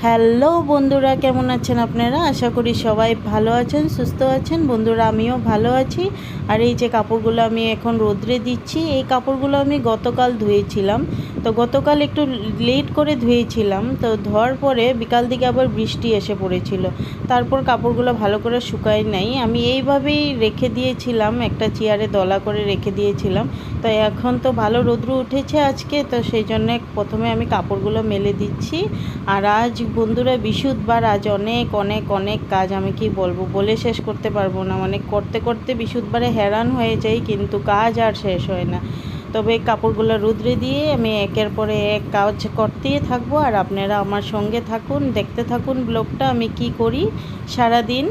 Hello বন্ধুরা, কেমন আছেন আপনারা? আশা করি সবাই ভালো আছেন, সুস্থ আছেন। বন্ধুরা, আমিও ভালো আছি। আর এই যে কাপড়গুলো আমি এখন রোদ্রে দিচ্ছি, এই কাপড়গুলো আমি গতকাল ধুয়েছিলাম। তো গতকাল একটু লেট করে ধুয়েছিলাম, তো ধোয়ার পরে বিকাল দিকে আবার বৃষ্টি এসে পড়েছিল। তারপর কাপড়গুলো ভালো করে শুকায় নাই, আমি এইভাবেই রেখে দিয়েছিলাম, একটা চেয়ারে দলা করে রেখে দিয়েছিলাম। তো এখন তো ভালো রৌদ্র উঠেছে আজকে, তো সেই জন্য প্রথমে আমি কাপড়গুলো মেলে দিচ্ছি। আর আজ বন্ধুরা বিশুদ্ধবার, আজ অনেক অনেক অনেক কাজ, আমি কি বলবো, বলে শেষ করতে পারবো না। মানে করতে করতে বিশুদ্ধবারে হেরান হয়ে যাই, কিন্তু কাজ আর শেষ হয় না। তবে কাপড়গুলো রোদ্রে দিয়ে আমি একের পরে এক কাজ করতেই থাকবো। আর আপনারা আমার সঙ্গে থাকুন, দেখতে থাকুন ব্লগটা আমি কি করি সারাদিন।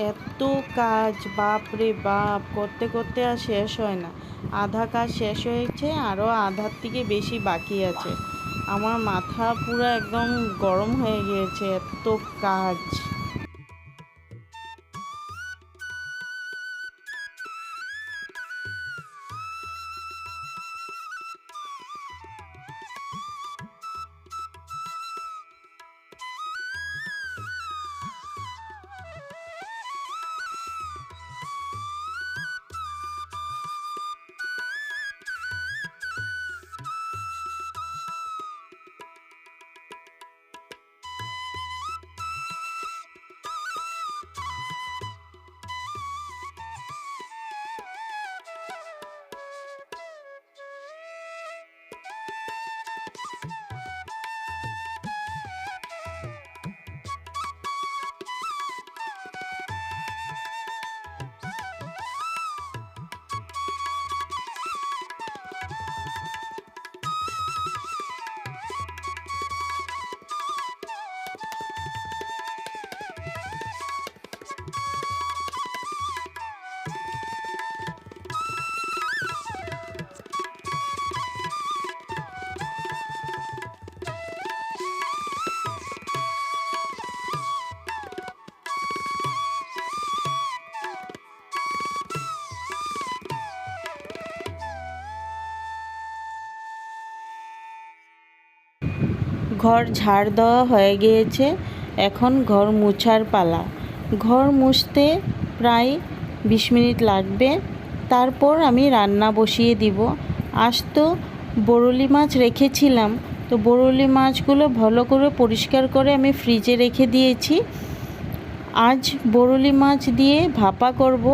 এত কাজ, বাপ রে বাপ, করতে করতে আর শেষ হয় না। আধা কাজ শেষ হয়েছে, আরও আধার থেকে বেশি বাকি আছে। আমার মাথা পুরো একদম গরম হয়ে গিয়েছে, এত কাজ। ঘর ঝাড় দেওয়া হয়ে গিয়েছে, এখন ঘর মুছার পালা। ঘর মুছতে প্রায় 20 মিনিট লাগবে। তারপর আমি রান্না বসিয়ে দিব। আজ তো বরলি মাছ রেখেছিলাম, তো বরলি মাছগুলো ভালো করে পরিষ্কার করে আমি ফ্রিজে রেখে দিয়েছি। আজ বরলি মাছ দিয়ে ভাপা করব।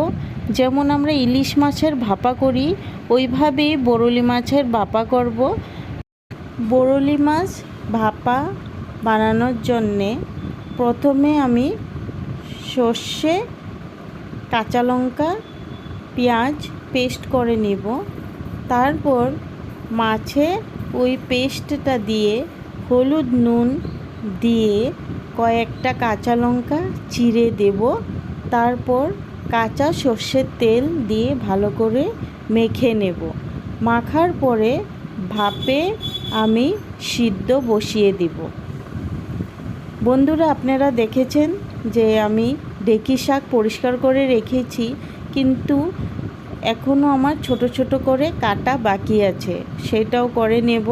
যেমন আমরা ইলিশ মাছের ভাপা করি, ওইভাবেই বরলি মাছের ভাপা করব। বরলি মাছ ভাপা বানানোর জন্যে প্রথমে আমি সর্ষে, কাঁচা লঙ্কা, পেঁয়াজ পেস্ট করে নেব। তারপর মাছে ওই পেস্টটা দিয়ে হলুদ নুন দিয়ে কয়েকটা কাঁচা লঙ্কা চিড়ে দেব। তারপর কাঁচা সর্ষের তেল দিয়ে ভালো করে মেখে নেব। মাখার পরে ভাপে আমি সিদ্ধ বসিয়ে দিব। বন্ধুরা, আপনারা দেখেছেন যে আমি ঢেঁকি শাক পরিষ্কার করে রেখেছি, কিন্তু এখনও আমার ছোট ছোট করে কাটা বাকি আছে, সেটাও করে নেব।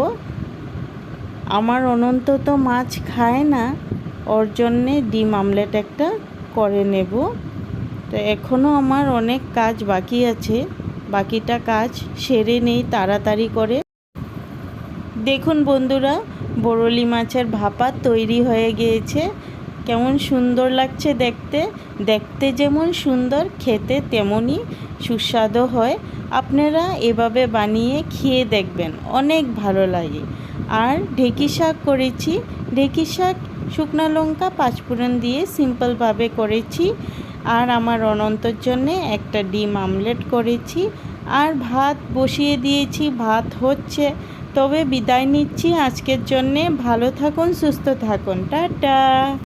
আমার অনন্ত তো মাছ খায় না, ওর জন্যে ডিম আমলেট একটা করে নেব। তো এখনও আমার অনেক কাজ বাকি আছে, বাকিটা কাজ সেরে নেই তাড়াতাড়ি করে। দেখুন বন্ধুরা, বরলি মাছের ভাপা তৈরি হয়ে গিয়েছে। কেমন সুন্দর লাগছে দেখতে। দেখতে যেমন সুন্দর, খেতে তেমনই সুস্বাদু হয়। আপনারা এভাবে বানিয়ে খেয়ে দেখবেন, অনেক ভালো লাগে। আর ঢেঁকি শাক করেছি, ঢেঁকি শাক শুকনো লঙ্কা পাঁচফোড়ন দিয়ে সিম্পলভাবে করেছি। আর আমার অনন্তর জন্যে একটা ডিম আমলেট করেছি। আর ভাত বসিয়ে দিয়েছি, ভাত হচ্ছে। তবে বিদায় নিচ্ছি আজকের জন্যে। ভালো থাকুন, সুস্থ থাকুন, টাটা।